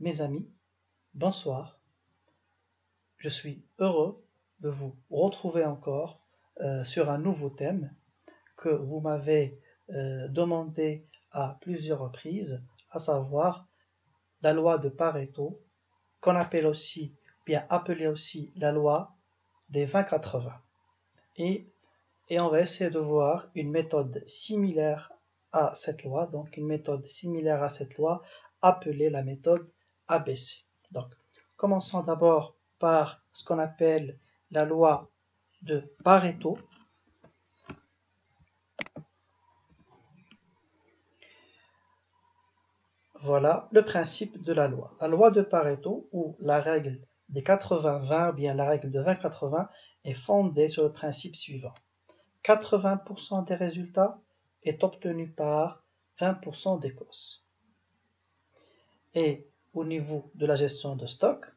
Mes amis, bonsoir. Je suis heureux de vous retrouver encore sur un nouveau thème que vous m'avez demandé à plusieurs reprises, à savoir la loi de Pareto, qu'on appelle aussi, bien appelée aussi la loi des 20-80. Et on va essayer de voir une méthode similaire à cette loi, donc une méthode similaire à cette loi appelée la méthode ABC. Donc, commençons d'abord par ce qu'on appelle la loi de Pareto. Voilà le principe de la loi. La loi de Pareto, ou la règle des 80-20, ou bien la règle de 20-80, est fondée sur le principe suivant. 80% des résultats est obtenu par 20% des causes. Et au niveau de la gestion de stock,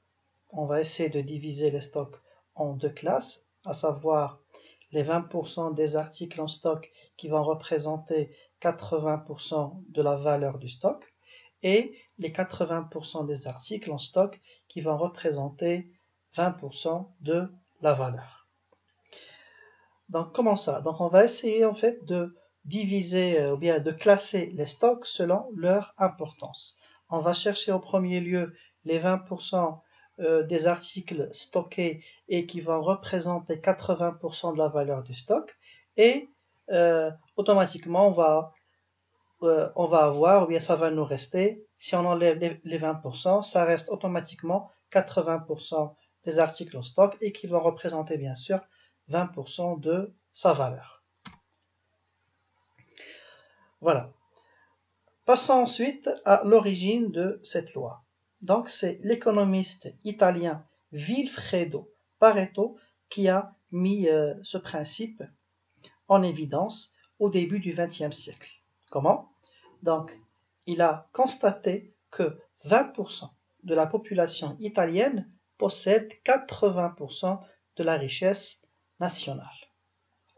on va essayer de diviser les stocks en deux classes, à savoir les 20% des articles en stock qui vont représenter 80% de la valeur du stock et les 80% des articles en stock qui vont représenter 20% de la valeur. Donc comment ça? Donc on va essayer en fait de diviser ou bien de classer les stocks selon leur importance. On va chercher au premier lieu les 20% des articles stockés et qui vont représenter 80% de la valeur du stock et automatiquement on va avoir, ou bien ça va nous rester, si on enlève les 20%, ça reste automatiquement 80% des articles en stock et qui vont représenter bien sûr 20% de sa valeur. Voilà. Passons ensuite à l'origine de cette loi. Donc c'est l'économiste italien Vilfredo Pareto qui a mis ce principe en évidence au début du XXe siècle. Comment? Donc, il a constaté que 20% de la population italienne possède 80% de la richesse nationale.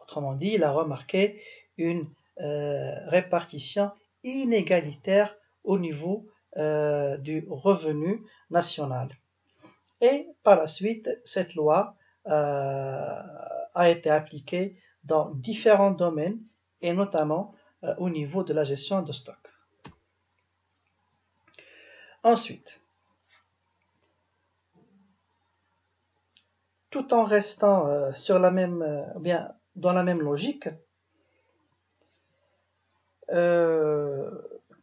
Autrement dit, il a remarqué une répartition inégalitaire au niveau du revenu national. Et par la suite, cette loi a été appliquée dans différents domaines et notamment au niveau de la gestion de stock. Ensuite, tout en restant sur la même, bien dans la même logique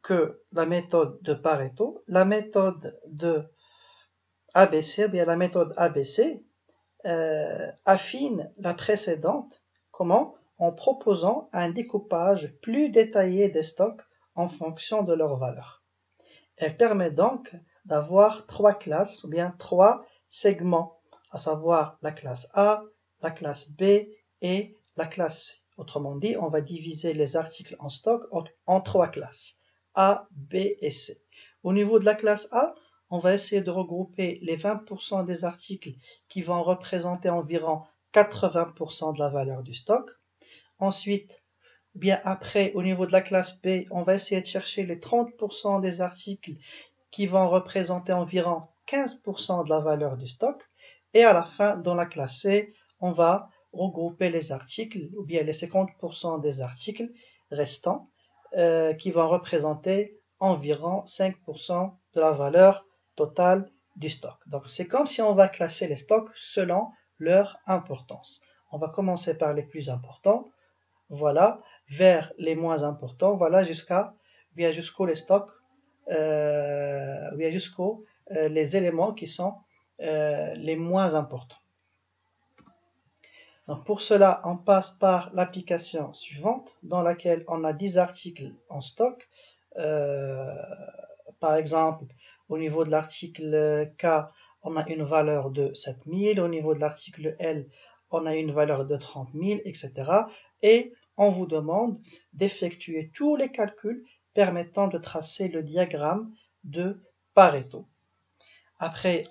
que la méthode de Pareto, la méthode de ABC, bien la méthode ABC affine la précédente. Comment? En proposant un découpage plus détaillé des stocks en fonction de leur valeur. Elle permet donc d'avoir trois classes, ou bien trois segments, à savoir la classe A, la classe B et la classe C. Autrement dit, on va diviser les articles en stock en trois classes, A, B et C. Au niveau de la classe A, on va essayer de regrouper les 20% des articles qui vont représenter environ 80% de la valeur du stock. Ensuite, bien après, au niveau de la classe B, on va essayer de chercher les 30% des articles qui vont représenter environ 15% de la valeur du stock. Et à la fin, dans la classe C, on va regrouper les articles, ou bien les 50% des articles restants, qui vont représenter environ 5% de la valeur totale du stock. Donc c'est comme si on va classer les stocks selon leur importance. On va commencer par les plus importants, voilà, vers les moins importants, voilà, jusqu'aux les stocks, jusqu'aux les éléments qui sont les moins importants. Donc pour cela, on passe par l'application suivante, dans laquelle on a 10 articles en stock. Par exemple, au niveau de l'article K, on a une valeur de 7000, au niveau de l'article L, on a une valeur de 30 000, etc. Et on vous demande d'effectuer tous les calculs permettant de tracer le diagramme de Pareto. Après,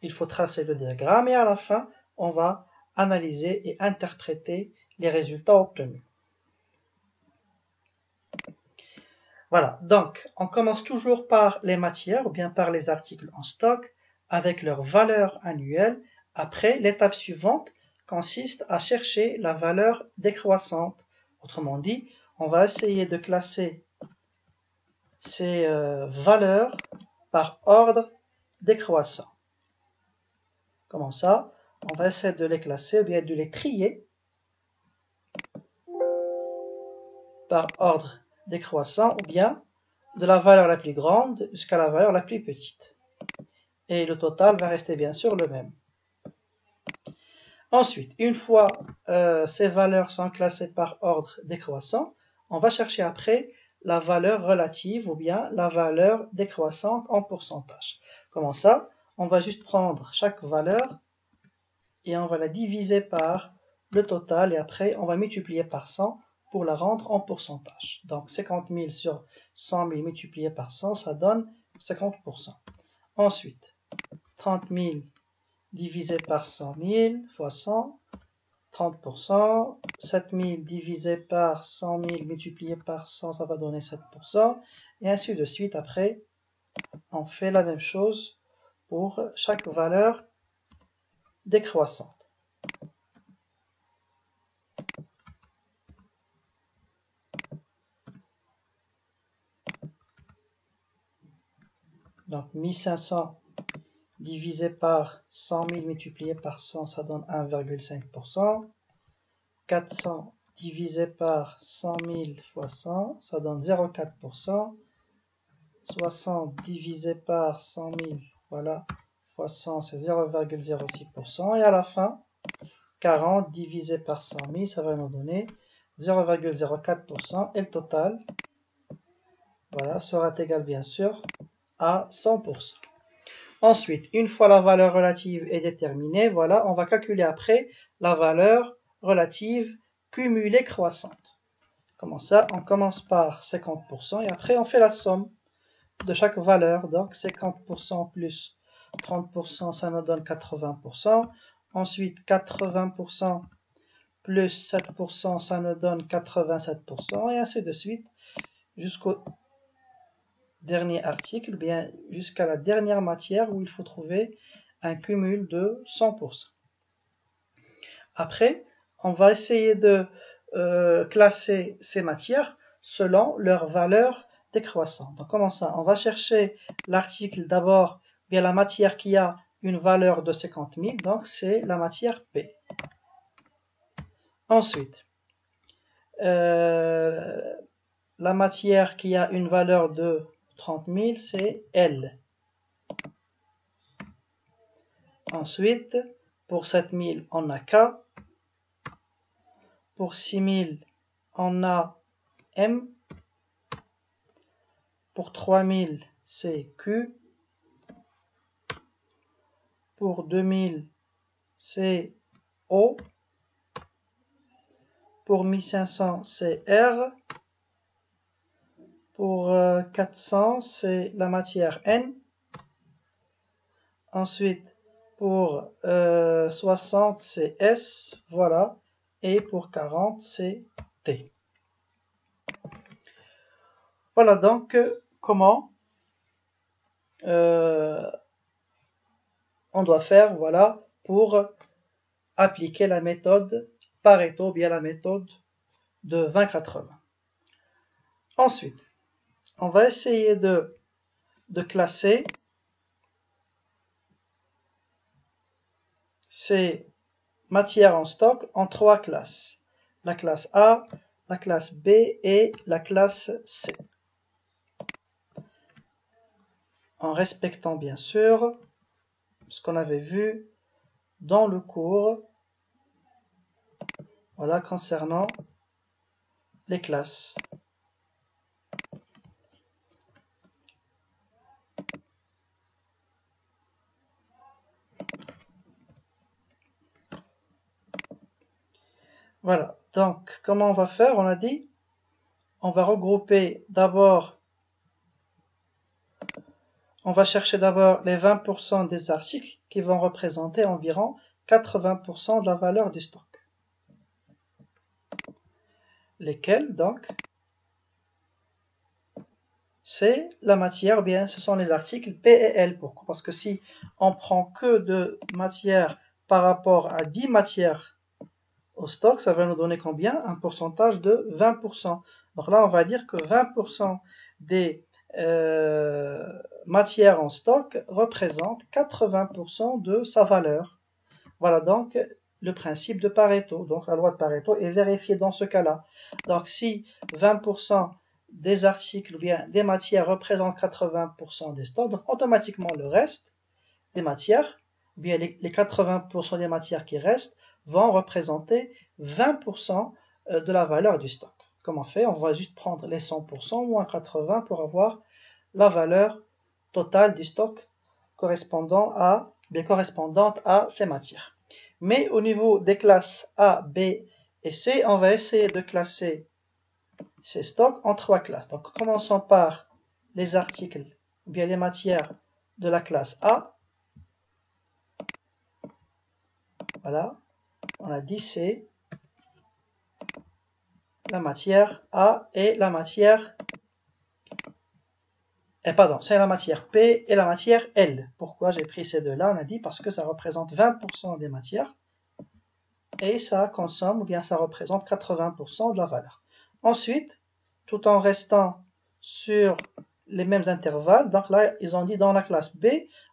il faut tracer le diagramme et à la fin, on va analyser et interpréter les résultats obtenus. Voilà, donc on commence toujours par les matières ou bien par les articles en stock avec leur valeur annuelle. Après, l'étape suivante consiste à chercher la valeur décroissante. Autrement dit, on va essayer de classer ces valeurs par ordre décroissant. Comment ça? On va essayer de les classer ou bien de les trier par ordre décroissant ou bien de la valeur la plus grande jusqu'à la valeur la plus petite. Et le total va rester bien sûr le même. Ensuite, une fois ces valeurs sont classées par ordre décroissant, on va chercher après la valeur relative ou bien la valeur décroissante en pourcentage. Comment ça? On va juste prendre chaque valeur et on va la diviser par le total et après on va multiplier par 100 pour la rendre en pourcentage. Donc 50 000 sur 100 000 multiplié par 100, ça donne 50%. Ensuite, 30 000 divisé par 100 000 fois 100, 30%. 7 000 divisé par 100 000 multiplié par 100, ça va donner 7%. Et ainsi de suite. Après, on fait la même chose pour chaque valeur décroissante. Donc 1500 divisé par 100 000 multiplié par 100, ça donne 1,5%. 400 divisé par 100 000 fois 100, ça donne 0,4%. 60 divisé par 100 000, voilà, fois 100, c'est 0,06%. Et à la fin, 40 divisé par 100 000, ça va nous donner 0,04%. Et le total, voilà, sera égal bien sûr à 100%. Ensuite, une fois la valeur relative est déterminée, voilà, on va calculer après la valeur relative cumulée croissante. Comment ça? On commence par 50% et après on fait la somme de chaque valeur. Donc 50% plus 30%, ça nous donne 80%. Ensuite 80% plus 7%, ça nous donne 87%. Et ainsi de suite jusqu'au dernier article, bien jusqu'à la dernière matière où il faut trouver un cumul de 100%. Après, on va essayer de classer ces matières selon leur valeur décroissante. Donc comment ça? On va chercher l'article d'abord, bien la matière qui a une valeur de 50 000, donc c'est la matière P. Ensuite, la matière qui a une valeur de 30 000, c'est L. Ensuite, pour 7 000, on a K. Pour 6 000, on a M. Pour 3 000, c'est Q. Pour 2000, c'est O. Pour 1500, c'est R. Pour 400, c'est la matière N. Ensuite, pour 60, c'est S. Voilà. Et pour 40, c'est T. Voilà donc comment on doit faire, voilà, pour appliquer la méthode Pareto, bien la méthode de 20-80. Ensuite, on va essayer de classer ces matières en stock en trois classes. La classe A, la classe B et la classe C. En respectant bien sûr ce qu'on avait vu dans le cours, voilà, concernant les classes. Voilà, donc comment on va faire? On a dit, on va regrouper d'abord, on va chercher d'abord les 20% des articles qui vont représenter environ 80% de la valeur du stock. Lesquels donc? c'est la matière, ou bien ce sont les articles P et L. Pourquoi? Parce que si on prend que de matière par rapport à 10 matières au stock, ça va nous donner combien? Un pourcentage de 20%. Donc là, on va dire que 20% des matières en stock représentent 80% de sa valeur. Voilà donc le principe de Pareto. Donc la loi de Pareto est vérifiée dans ce cas-là. Donc si 20% des articles ou bien des matières représentent 80% des stocks, donc automatiquement le reste des matières, ou bien les 80% des matières qui restent vont représenter 20% de la valeur du stock. Comment on fait? On va juste prendre les 100% moins 80 pour avoir la valeur totale du stock correspondante à ces matières. Mais au niveau des classes A, B et C, on va essayer de classer ces stocks en 3 classes. Donc commençons par les articles, ou bien les matières de la classe A. Voilà, on a dit C, la matière A et la matière... pardon, c'est la matière P et la matière L. Pourquoi j'ai pris ces deux-là? On a dit parce que ça représente 20% des matières et ça consomme, ou bien ça représente 80% de la valeur. Ensuite, tout en restant sur les mêmes intervalles, donc là, ils ont dit dans la classe B,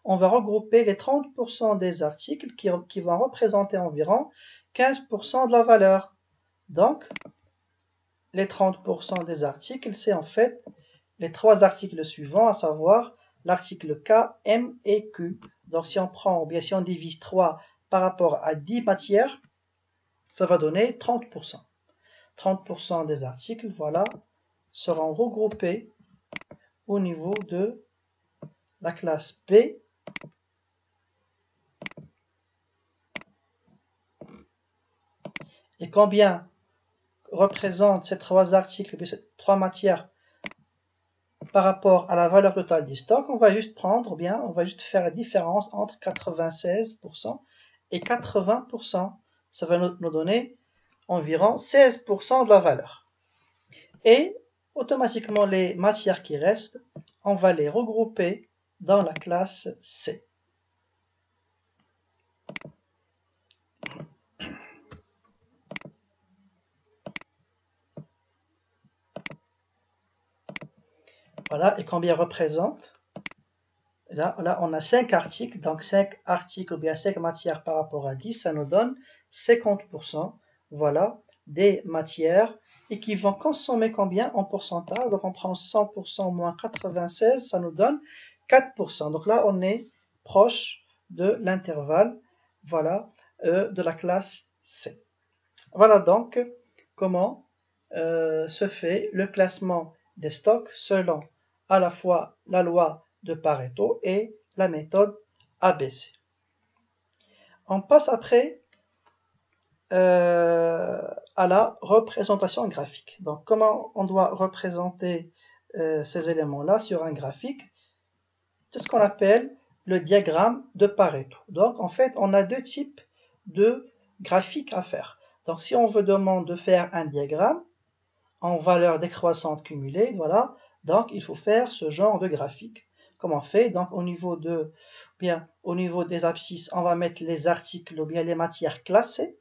on va regrouper les 30% des articles qui vont représenter environ 15% de la valeur. Donc, les 30% des articles, c'est en fait les trois articles suivants, à savoir l'article K, M et Q. Donc si on prend, ou bien si on divise 3 par rapport à 10 matières, ça va donner 30%. 30% des articles, voilà, seront regroupés au niveau de la classe B. Et combien représentent ces trois articles, ces trois matières par rapport à la valeur totale du stock? On va juste prendre, ou bien on va juste faire la différence entre 96% et 80%. Ça va nous donner environ 16% de la valeur. Et automatiquement, les matières qui restent, on va les regrouper dans la classe C. Voilà, et combien représente? Là, on a 5 articles, donc 5 articles ou bien 5 matières par rapport à 10, ça nous donne 50%, voilà, des matières et qui vont consommer combien en pourcentage? Donc on prend 100% moins 96, ça nous donne 4%. Donc là, on est proche de l'intervalle, voilà, de la classe C. Voilà donc comment se fait le classement des stocks selon à la fois la loi de Pareto et la méthode ABC. On passe après à la représentation graphique. Donc comment on doit représenter ces éléments-là sur un graphique? C'est ce qu'on appelle le diagramme de Pareto. Donc en fait on a deux types de graphiques à faire. Donc si on veut demander de faire un diagramme en valeur décroissante cumulée, voilà, donc il faut faire ce genre de graphique. Comment on fait? Donc au niveau des abscisses, on va mettre les articles ou bien les matières classées,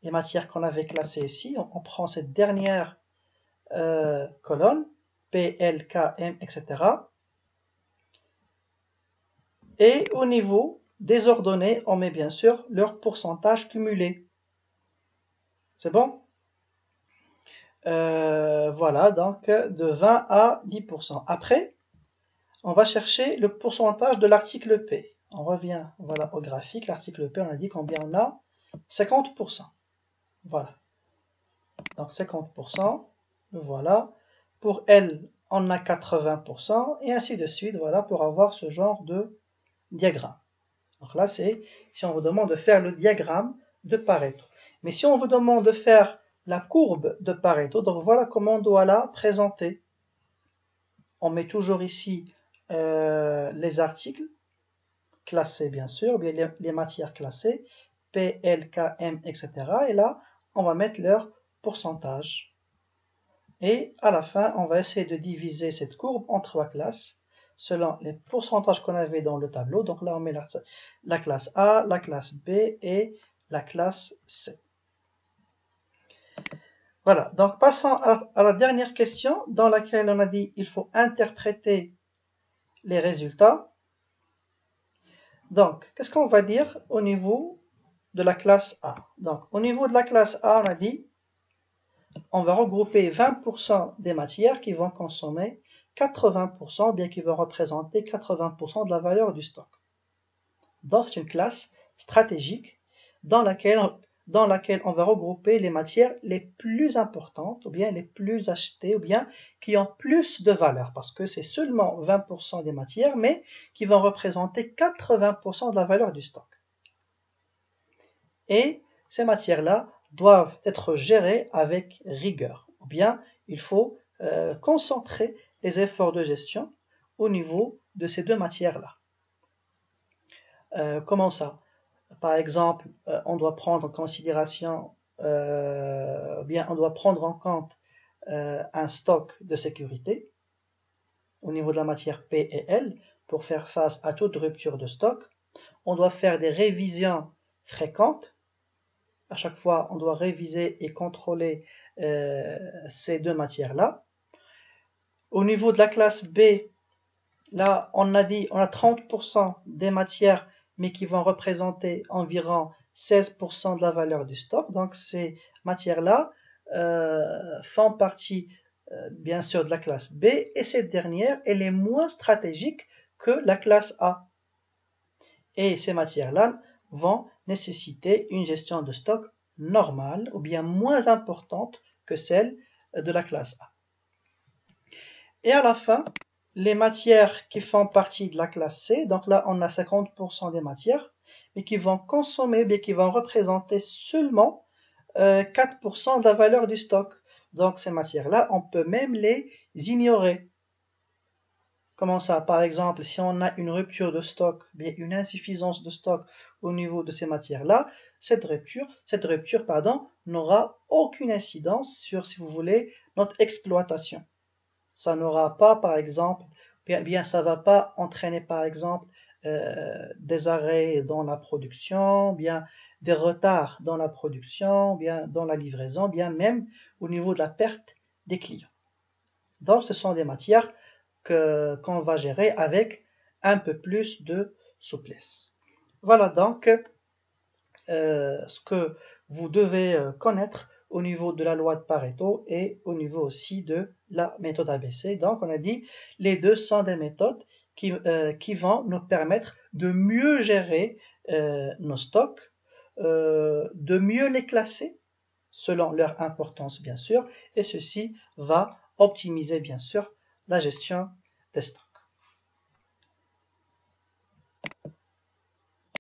les matières qu'on avait classées ici. On prend cette dernière colonne, P, L, K, M, etc. Et au niveau des ordonnées, on met bien sûr leur pourcentage cumulé. C'est bon? Voilà, donc de 20 à 10%. Après, on va chercher le pourcentage de l'article P. On revient voilà, au graphique. L'article P, on a dit combien on a? 50%. Voilà. Donc 50%. Voilà. Pour L, on a 80%. Et ainsi de suite. Voilà, pour avoir ce genre de diagramme. Donc là, c'est si on vous demande de faire le diagramme de Pareto. Mais si on vous demande de faire la courbe de Pareto, donc voilà comment on doit la présenter. On met toujours ici les articles classés, bien sûr, bien les matières classées, P, L, K, M, etc. Et là, on va mettre leur pourcentage. Et à la fin, on va essayer de diviser cette courbe en 3 classes selon les pourcentages qu'on avait dans le tableau. Donc là, on met la classe A, la classe B et la classe C. Voilà, donc passons à la dernière question dans laquelle on a dit il faut interpréter les résultats. Donc, qu'est-ce qu'on va dire au niveau de la classe A? Donc, au niveau de la classe A, on a dit on va regrouper 20% des matières qui vont consommer 80%, bien qui vont représenter 80% de la valeur du stock. Donc, c'est une classe stratégique dans laquelle on va regrouper les matières les plus importantes, ou bien les plus achetées, ou bien qui ont plus de valeur, parce que c'est seulement 20% des matières, mais qui vont représenter 80% de la valeur du stock. Et ces matières-là doivent être gérées avec rigueur, ou bien il faut concentrer les efforts de gestion au niveau de ces deux matières-là. Comment ça? Par exemple, on doit prendre en considération, bien on doit prendre en compte un stock de sécurité au niveau de la matière P et L pour faire face à toute rupture de stock. On doit faire des révisions fréquentes. À chaque fois, on doit réviser et contrôler ces deux matières-là. Au niveau de la classe B, là, on a dit on a 30% des matières, mais qui vont représenter environ 16% de la valeur du stock. Donc, ces matières-là font partie, bien sûr, de la classe B, et cette dernière, elle est moins stratégique que la classe A. Et ces matières-là vont nécessiter une gestion de stock normale, ou bien moins importante que celle de la classe A. Et à la fin, les matières qui font partie de la classe C, donc là on a 50% des matières, mais qui vont consommer, mais qui vont représenter seulement 4% de la valeur du stock. Donc ces matières-là, on peut même les ignorer. Comment ça? Par exemple, si on a une rupture de stock, bien une insuffisance de stock au niveau de ces matières-là, cette rupture, n'aura aucune incidence sur, si vous voulez, notre exploitation. Ça n'aura pas, par exemple, bien ça va pas entraîner, par exemple, des arrêts dans la production, bien des retards dans la production, bien dans la livraison, bien même au niveau de la perte des clients. Donc, ce sont des matières qu'on va gérer avec un peu plus de souplesse. Voilà donc ce que vous devez connaître au niveau de la loi de Pareto et au niveau aussi de la méthode ABC. Donc on a dit les deux sont des méthodes qui vont nous permettre de mieux gérer nos stocks, de mieux les classer selon leur importance bien sûr, et ceci va optimiser bien sûr la gestion des stocks.